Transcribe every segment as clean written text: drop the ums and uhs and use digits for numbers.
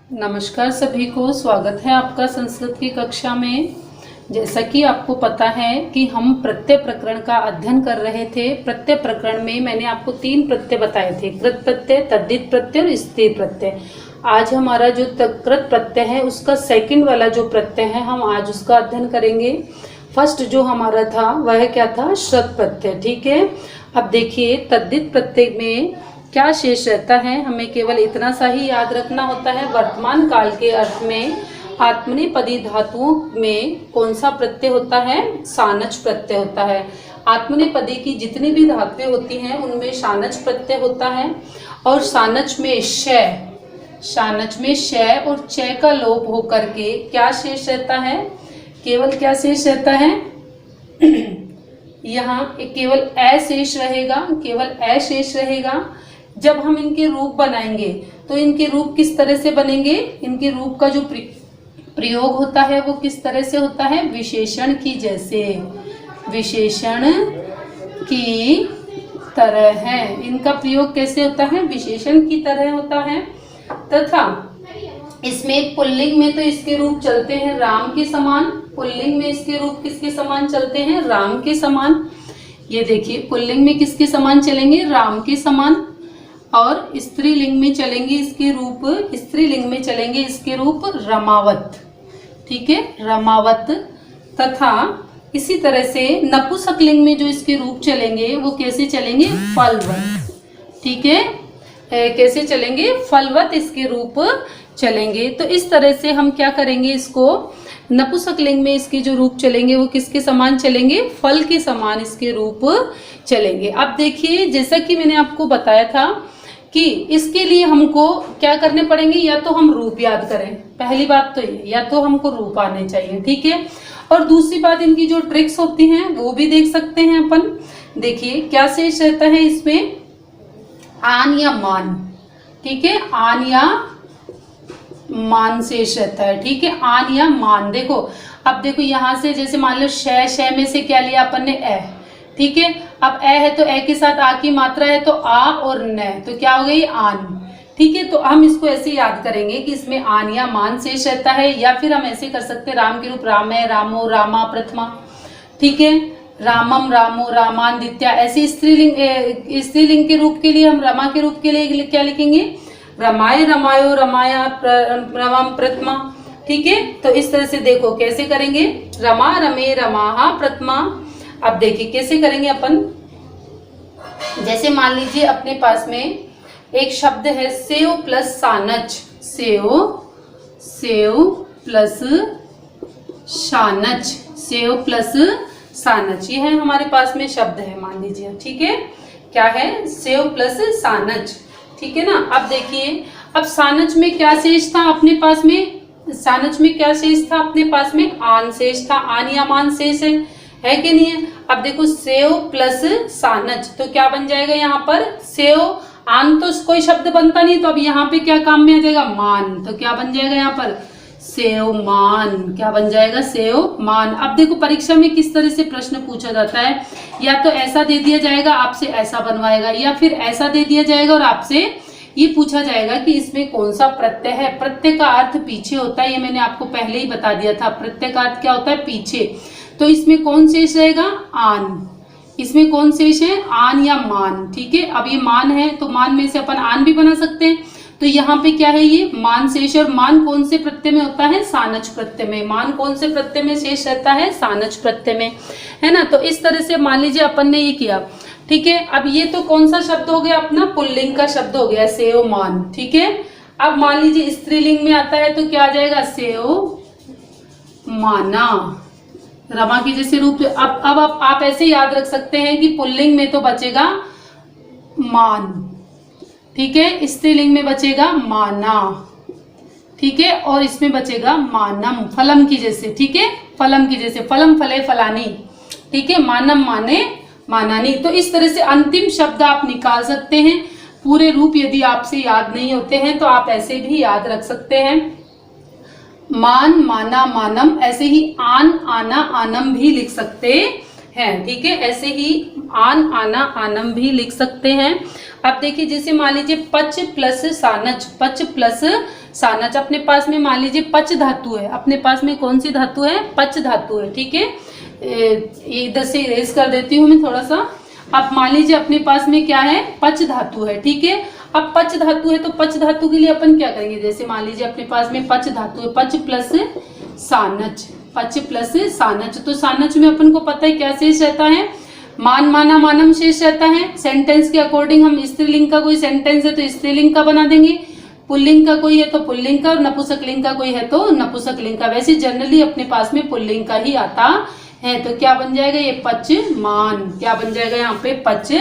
नमस्कार सभी को, स्वागत है आपका संस्कृत की कक्षा में। जैसा कि आपको पता है कि हम प्रत्यय प्रकरण का अध्ययन कर रहे थे। प्रत्यय प्रकरण में मैंने आपको 3 प्रत्यय बताए थे, कृत प्रत्यय, तद्धित प्रत्यय और स्थिर प्रत्यय। आज हमारा जो कृत प्रत्यय है उसका सेकंड वाला जो प्रत्यय है हम आज उसका अध्ययन करेंगे। फर्स्ट जो हमारा था वह क्या था, श्रत प्रत्यय। ठीक है, अब देखिए तद्धित प्रत्यय में क्या शेष रहता है, हमें केवल इतना सा ही याद रखना होता है। वर्तमान काल के अर्थ में आत्मनेपदी धातुओं में कौन सा प्रत्यय होता है, सानच प्रत्यय होता है। आत्मनेपदी की जितनी भी धातुएं होती हैं उनमें सानच प्रत्यय होता है। और सानच में श और च का लोप होकर के क्या शेष रहता है, केवल क्या शेष रहता है यहाँ केवल अ शेष रहेगा, केवल अ शेष रहेगा। जब हम इनके रूप बनाएंगे तो इनके रूप किस तरह से बनेंगे, इनके रूप का जो प्रयोग होता है वो किस तरह से होता है, विशेषण की जैसे, विशेषण की तरह है। इनका प्रयोग कैसे होता है, विशेषण की तरह होता है। तथा इसमें पुल्लिंग में तो इसके रूप चलते हैं राम के समान, पुल्लिंग में इसके रूप किसके समान चलते हैं, राम के समान। ये देखिए पुल्लिंग में किसके समान चलेंगे, राम के समान। और स्त्रीलिंग में चलेंगे इसके रूप, स्त्रीलिंग में चलेंगे इसके रूप रमावत। ठीक है, रमावत। तथा इसी तरह से नपुंसकलिंग में जो इसके रूप चलेंगे वो कैसे चलेंगे, फलवत। ठीक है, कैसे चलेंगे, फलवत इसके रूप चलेंगे। तो इस तरह से हम क्या करेंगे, इसको नपुंसकलिंग में इसके जो रूप चलेंगे वो किसके समान चलेंगे, फल के समान इसके रूप चलेंगे। अब देखिए जैसा कि मैंने आपको बताया था कि इसके लिए हमको क्या करने पड़ेंगे, या तो हम रूप याद करें, पहली बात तो ये, या तो हमको रूप आने चाहिए। ठीक है, और दूसरी बात इनकी जो ट्रिक्स होती हैं वो भी देख सकते हैं अपन। देखिए क्या शेष रहता है इसमें, आन या मान। ठीक है, आन या मान शेष रहता है। ठीक है, आन या मान। देखो अब देखो यहाँ से जैसे मान लो श में से क्या लिया अपन ने, अ। ठीक है, अब अ है तो अ के साथ आ की मात्रा है तो आ और न, तो क्या हो गई, आन। ठीक है, तो हम इसको ऐसे याद करेंगे कि इसमें आन या मान शेष रहता है। या फिर हम ऐसे कर सकते हैं, राम के रूप रामय, रामो, रामा, प्रथमा। ठीक है, रामम, रामो, रामादित्या। ऐसे स्त्रीलिंग के रूप के लिए हम रमा के रूप के लिए क्या लिखेंगे, रमाय, रमायो, रमाया, रमम, प्रथमा। ठीक है, तो इस तरह से देखो कैसे करेंगे, रमा, रमे, रमाहा, प्रथमा। अब देखिए कैसे करेंगे अपन। जैसे मान लीजिए अपने पास में एक शब्द है सेव प्लस सानच, सेव प्लस सानच, सेव प्लस सानच, ये है हमारे पास में शब्द है, मान लीजिए। ठीक है, क्या है, सेव प्लस सानच। ठीक है ना। अब देखिए अब सानच में क्या शेष था अपने पास में, सानच में क्या शेष था अपने पास में, आन शेष था। आन या मान शेष है कि नहीं है। अब देखो सेव प्लस सानच तो क्या बन जाएगा यहाँ पर, सेव। आन तो कोई शब्द बनता नहीं, तो अब यहाँ पे क्या काम में आ जाएगा, मान। तो क्या बन जाएगा यहाँ पर, सेव मान। क्या बन जाएगा, सेव मान। अब देखो परीक्षा में किस तरह से प्रश्न पूछा जाता है, या तो ऐसा दे दिया जाएगा आपसे ऐसा बनवाएगा, या फिर ऐसा दे दिया जाएगा और आपसे ये पूछा जाएगा कि इसमें कौन सा प्रत्यय है। प्रत्यय का अर्थ पीछे होता है, ये मैंने आपको पहले ही बता दिया था। प्रत्यय का अर्थ क्या होता है, पीछे। तो इसमें कौन शेष रहेगा, आन। इसमें कौन शेष है, आन या मान। ठीक है, अब ये मान है तो मान में से अपन आन भी बना सकते हैं। तो यहाँ पे क्या है, ये मान शेष। और मान कौन से प्रत्यय में होता है, सानच प्रत्यय में। मान कौन से प्रत्यय में शेष रहता है, सानच प्रत्यय में, है ना। तो इस तरह से मान लीजिए अपन ने ये किया। ठीक है, अब ये तो कौन सा शब्द हो गया, अपना पुल्लिंग का शब्द हो गया, सेव मान। ठीक है, अब मान लीजिए स्त्रीलिंग में आता है तो क्या आ जाएगा, सेव माना, रमा के जैसे रूप। अब आप ऐसे याद रख सकते हैं कि पुल्लिंग में तो बचेगा मान। ठीक है, स्त्रीलिंग में बचेगा माना। ठीक है, और इसमें बचेगा मानम, फलम की जैसे। ठीक है, फलम की जैसे, फलम फले फलानी। ठीक है, मानम माने मानानी। तो इस तरह से अंतिम शब्द आप निकाल सकते हैं। पूरे रूप यदि आपसे याद नहीं होते हैं तो आप ऐसे भी याद रख सकते हैं, मान, माना, मानम। ऐसे ही आन, आना, आनम भी लिख सकते हैं। ठीक है, ऐसे ही आन, आना, आनम भी लिख सकते हैं। अब देखिए जैसे मान लीजिए पच प्लस सानच, पच प्लस सानच। अपने पास में मान लीजिए पच धातु है, अपने पास में कौन सी धातु है, पच धातु है, ठीक है। इधर से इरेज कर देती हूँ मैं थोड़ा सा। अब मान लीजिए अपने पास में क्या है, पच धातु है, ठीक है। अब पच धातु है तो पच धातु के लिए अपन क्या करेंगे, जैसे मान लीजिए अपने पास में पच धातु है, पच प्लस सानच, पच प्लस सानच। तो सानच में अपन को पता है क्या शेष रहता है, मान माना मानम शेष रहता है। सेंटेंस के अकॉर्डिंग हम स्त्रीलिंग का कोई सेंटेंस है तो स्त्रीलिंग का बना देंगे, पुल्लिंग का कोई है तो पुल्लिंग का, और नपुंसकलिंग का कोई है तो नपुंसकलिंग का। वैसे जनरली अपने पास में पुल्लिंग का ही आता है। तो क्या बन जाएगा ये, पच मान। क्या बन जाएगा यहाँ पे, पच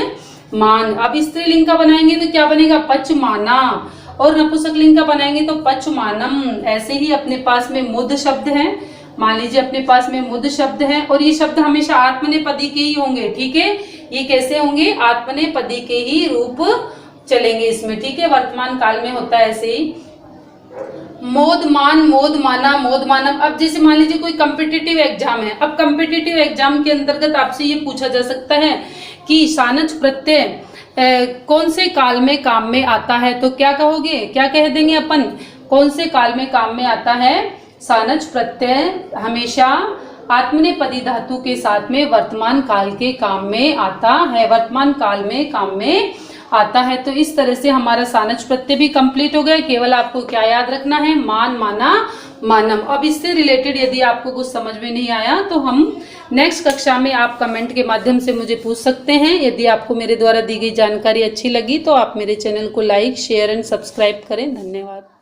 मान। अब स्त्रीलिंग का बनाएंगे तो क्या बनेगा, पच माना, और नपुंसकलिंग का बनाएंगे तो पच मानम। ऐसे ही अपने पास में मुद शब्द है, मान लीजिए अपने पास में मुद शब्द है, और ये शब्द हमेशा आत्मनेपदी के ही होंगे, ठीक है। ये कैसे होंगे, आत्मनेपदी के ही रूप चलेंगे इसमें, ठीक है। वर्तमान काल में होता है ऐसे ही। मोद मान, मोद माना, मोद मानम। अब जैसे मान लीजिए कोई कम्पिटिटिव एग्जाम है, अब कम्पिटिटिव एग्जाम के अंतर्गत आपसे ये पूछा जा सकता है कि सानच प्रत्यय कौन से काल में काम में आता है, तो क्या कहोगे, क्या कह देंगे अपन, कौन से काल में काम में आता है। सानच प्रत्यय हमेशा आत्मनेपदी धातु के साथ में वर्तमान काल के काम में आता है, वर्तमान काल में काम में आता है। तो इस तरह से हमारा सानच प्रत्यय भी कंप्लीट हो गया। केवल आपको क्या याद रखना है, मान माना मानम। अब इससे रिलेटेड यदि आपको कुछ समझ में नहीं आया तो हम नेक्स्ट कक्षा में आप कमेंट के माध्यम से मुझे पूछ सकते हैं। यदि आपको मेरे द्वारा दी गई जानकारी अच्छी लगी तो आप मेरे चैनल को लाइक, शेयर एंड सब्सक्राइब करें। धन्यवाद।